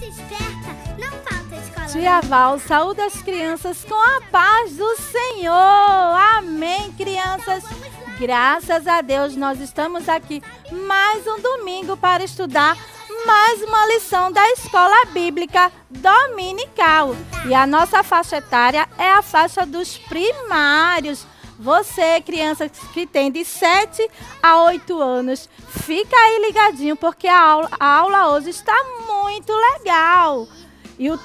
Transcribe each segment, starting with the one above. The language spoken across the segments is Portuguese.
Desperta, não falta escola. Tia Val, saúde as crianças com a paz do Senhor. Amém, crianças. Graças a Deus, nós estamos aqui mais um domingo para estudar mais uma lição da Escola Bíblica Dominical. E a nossa faixa etária é a faixa dos primários. Você, criança que tem de 7 a 8 anos, fica aí ligadinho porque a aula hoje está muito legal. E o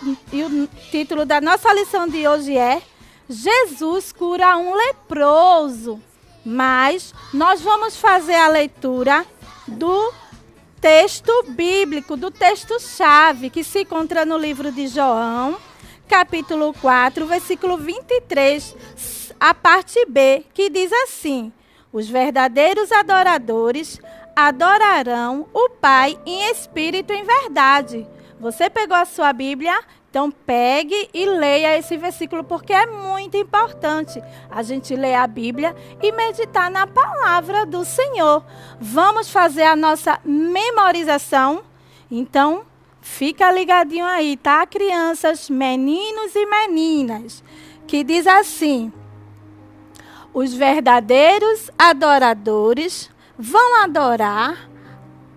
título da nossa lição de hoje é Jesus cura um leproso. Mas nós vamos fazer a leitura do texto bíblico, do texto-chave, que se encontra no livro de João, capítulo 4, versículo 23, a parte B, que diz assim: os verdadeiros adoradores adorarão o Pai em espírito e em verdade. Você pegou a sua Bíblia? Então pegue e leia esse versículo, porque é muito importante a gente ler a Bíblia e meditar na palavra do Senhor. Vamos fazer a nossa memorização? Então, fica ligadinho aí, tá, crianças, meninos e meninas? Que diz assim: os verdadeiros adoradores vão adorar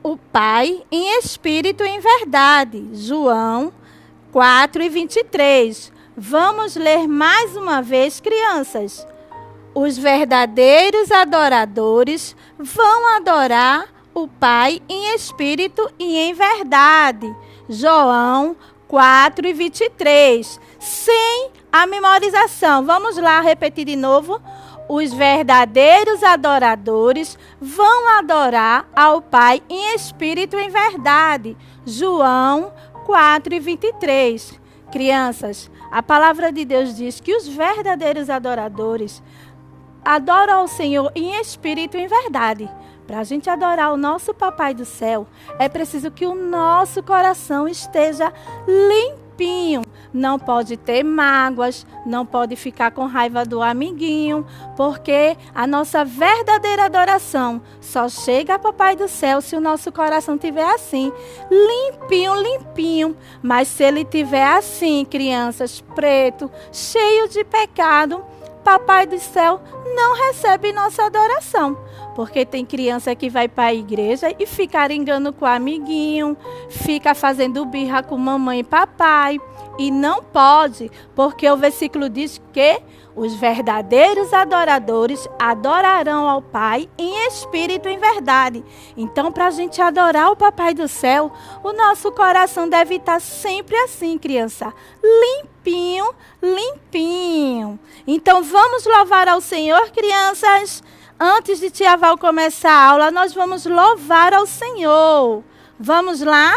o Pai em espírito e em verdade. João 4:23. Vamos ler mais uma vez, crianças. Os verdadeiros adoradores vão adorar o Pai em espírito e em verdade. João 4:23. Sem a memorização. Vamos lá repetir de novo. Os verdadeiros adoradores vão adorar ao Pai em espírito e em verdade. João 4:23. Crianças, a palavra de Deus diz que os verdadeiros adoradores adoram ao Senhor em espírito e em verdade. Para a gente adorar o nosso Papai do Céu, é preciso que o nosso coração esteja limpinho. Não pode ter mágoas, não pode ficar com raiva do amiguinho, porque a nossa verdadeira adoração só chega a Papai do Céu se o nosso coração estiver assim, limpinho, limpinho. Mas se ele estiver assim, crianças, preto, cheio de pecado, Papai do Céu não recebe nossa adoração. Porque tem criança que vai para a igreja e fica arengando com o amiguinho, fica fazendo birra com mamãe e papai. E não pode, porque o versículo diz que os verdadeiros adoradores adorarão ao Pai em espírito e em verdade. Então, para a gente adorar o Papai do Céu, o nosso coração deve estar sempre assim, criança, limpinho, limpinho. Então, vamos louvar ao Senhor, crianças. Antes de Tia Val começar a aula, nós vamos louvar ao Senhor. Vamos lá?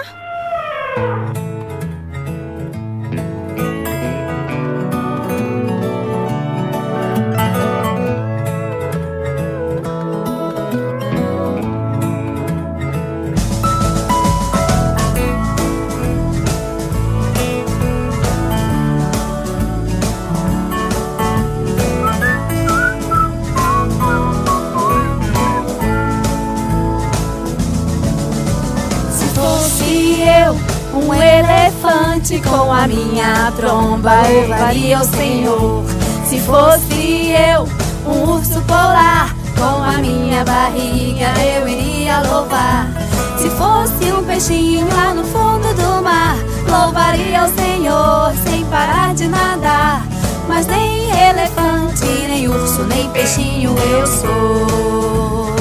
Um elefante com a minha tromba louvaria o Senhor. Se fosse eu, um urso polar, com a minha barriga eu iria louvar. Se fosse um peixinho lá no fundo do mar, louvaria o Senhor sem parar de nadar. Mas nem elefante, nem urso, nem peixinho eu sou.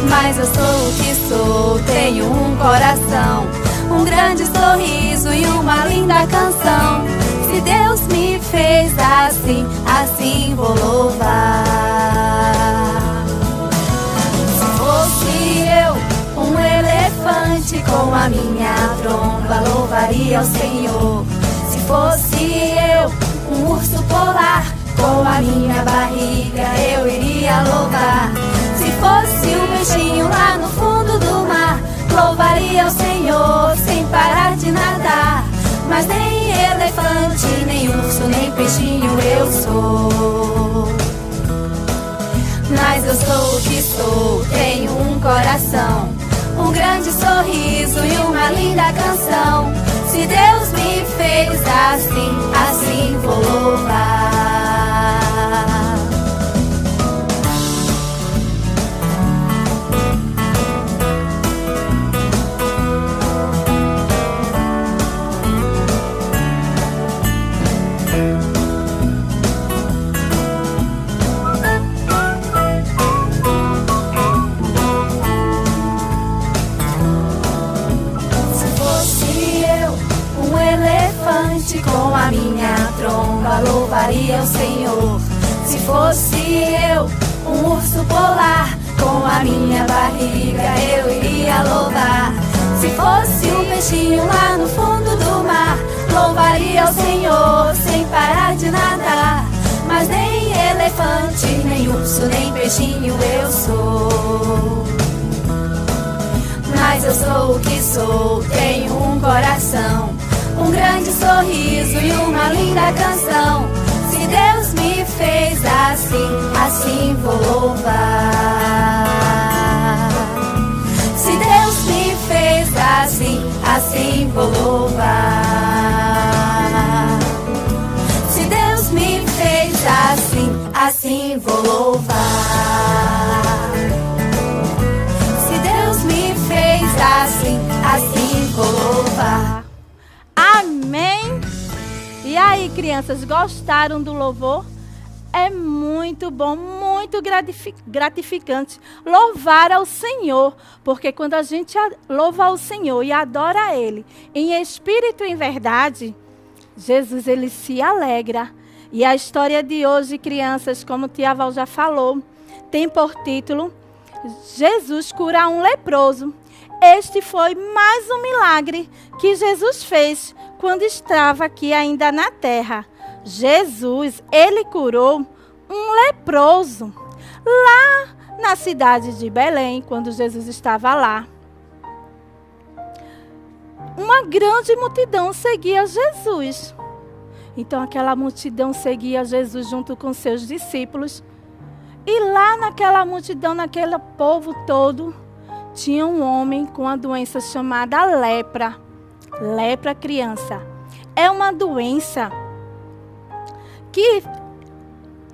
Mas eu sou o que sou, tenho um coração, um grande sorriso e uma linda canção. Se Deus me fez assim, assim vou louvar. Se fosse eu, um elefante com a minha tromba, louvaria o Senhor. Se fosse eu, um urso polar, com a minha barriga eu iria louvar. Se fosse um peixinho lá no fundo do mar, louvaria o Senhor sem parar de nadar. Mas nem elefante, nem urso, nem peixinho eu sou. Mas eu sou o que sou, tenho um coração, um grande sorriso e uma linda canção. Se Deus me fez assim, assim vou louvar. Com a minha tromba louvaria o Senhor. Se fosse eu, um urso polar, com a minha barriga eu iria louvar. Se fosse um peixinho lá no fundo do mar, louvaria o Senhor sem parar de nadar. Mas nem elefante, nem urso, nem peixinho eu sou. Mas eu sou o que sou, tenho um coração, um grande sorriso e uma linda canção. Se Deus me fez assim, assim vou louvar. Se Deus me fez assim, assim vou louvar. Se Deus me fez assim, assim vou louvar. Se Deus me fez assim, assim vou louvar. Amém? E aí, crianças, gostaram do louvor? É muito bom, muito gratificante louvar ao Senhor, porque quando a gente louva ao Senhor e adora a Ele em espírito e em verdade, Jesus, Ele se alegra. E a história de hoje, crianças, como tia Val já falou, tem por título Jesus cura um leproso. Este foi mais um milagre que Jesus fez quando estava aqui ainda na terra. Jesus, Ele curou um leproso lá na cidade de Belém, quando Jesus estava lá. Uma grande multidão seguia Jesus. Então aquela multidão seguia Jesus junto com seus discípulos. E lá naquela multidão, naquele povo todo, tinha um homem com a doença chamada lepra. Lepra, criança, é uma doença que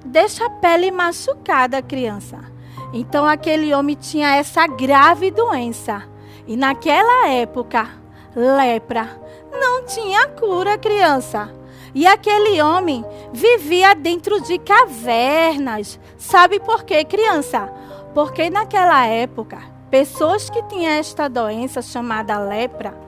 deixa a pele machucada, criança. Então aquele homem tinha essa grave doença. E naquela época, lepra não tinha cura, criança. E aquele homem vivia dentro de cavernas. Sabe por quê, criança? Porque naquela época, pessoas que tinham esta doença chamada lepra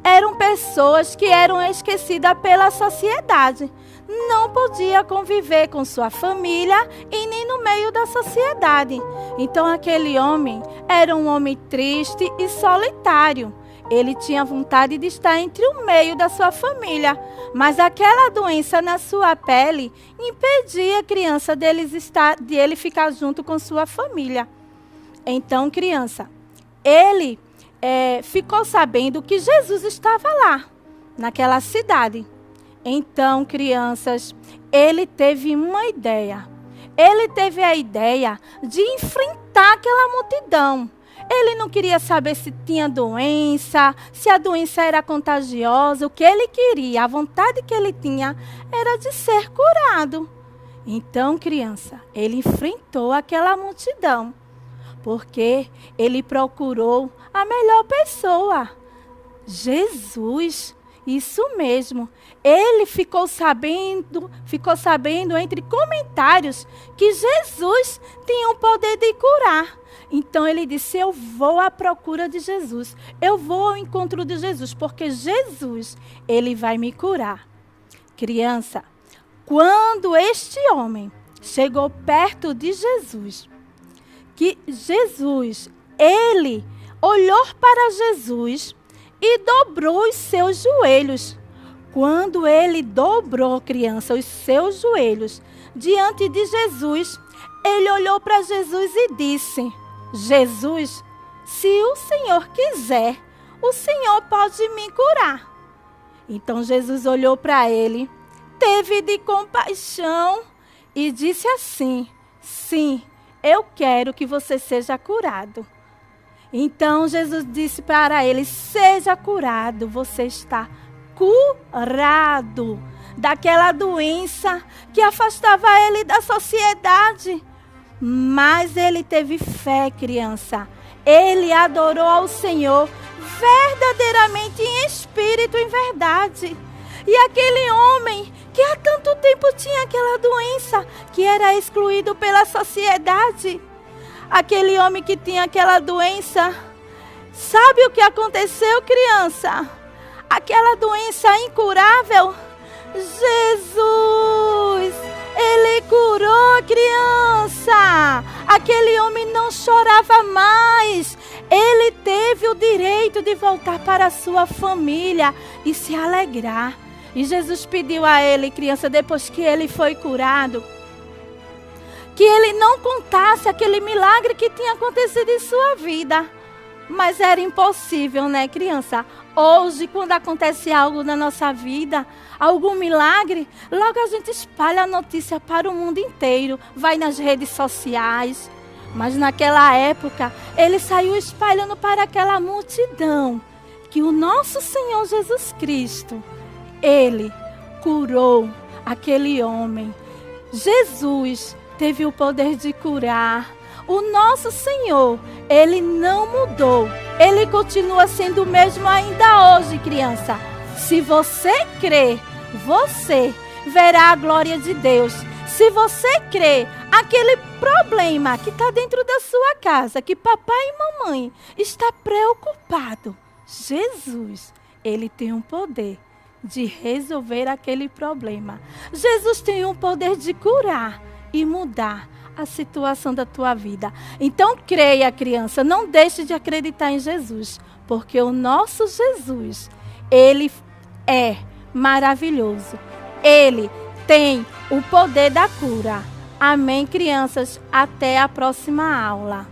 eram pessoas que eram esquecidas pela sociedade. Não podia conviver com sua família e nem no meio da sociedade. Então aquele homem era um homem triste e solitário. Ele tinha vontade de estar entre o meio da sua família, mas aquela doença na sua pele impedia a criança de ele ficar junto com sua família. Então, criança, ele ficou sabendo que Jesus estava lá, naquela cidade. Então, crianças, ele teve uma ideia. Ele teve a ideia de enfrentar aquela multidão. Ele não queria saber se tinha doença, se a doença era contagiosa. O que ele queria, a vontade que ele tinha, era de ser curado. Então, criança, ele enfrentou aquela multidão, porque ele procurou a melhor pessoa, Jesus. Isso mesmo. Ele ficou sabendo entre comentários que Jesus tinha o poder de curar. Então ele disse: eu vou à procura de Jesus. Eu vou ao encontro de Jesus, porque Jesus, ele vai me curar. Criança, quando este homem chegou perto de Jesus, que Jesus, ele olhou para Jesus e dobrou os seus joelhos. Quando ele dobrou, criança, os seus joelhos diante de Jesus, ele olhou para Jesus e disse: Jesus, se o Senhor quiser, o Senhor pode me curar. Então Jesus olhou para ele, teve de compaixão e disse assim: sim, eu quero que você seja curado. Então Jesus disse para ele: seja curado, você está curado daquela doença que afastava ele da sociedade. Mas ele teve fé, criança. Ele adorou ao Senhor verdadeiramente em espírito e em verdade. E aquele homem que há tanto tempo tinha aquela doença, que era excluído pela sociedade, aquele homem que tinha aquela doença, sabe o que aconteceu, criança? Aquela doença incurável, Jesus, Ele curou a criança. Aquele homem não chorava mais. Ele teve o direito de voltar para a sua família e se alegrar. E Jesus pediu a ele, criança, depois que ele foi curado, que ele não contasse aquele milagre que tinha acontecido em sua vida. Mas era impossível, né, criança? Hoje, quando acontece algo na nossa vida, algum milagre, logo a gente espalha a notícia para o mundo inteiro, vai nas redes sociais. Mas naquela época, ele saiu espalhando para aquela multidão que o nosso Senhor Jesus Cristo, Ele curou aquele homem. Jesus teve o poder de curar. O nosso Senhor, Ele não mudou. Ele continua sendo o mesmo ainda hoje, criança. Se você crer, você verá a glória de Deus. Se você crer, aquele problema que está dentro da sua casa, que papai e mamãe está preocupado, Jesus, Ele tem um poder de resolver aquele problema. Jesus tem um poder de curar e mudar a situação da tua vida. Então creia, criança, não deixe de acreditar em Jesus, porque o nosso Jesus, Ele é maravilhoso. Ele tem o poder da cura. Amém, crianças? Até a próxima aula.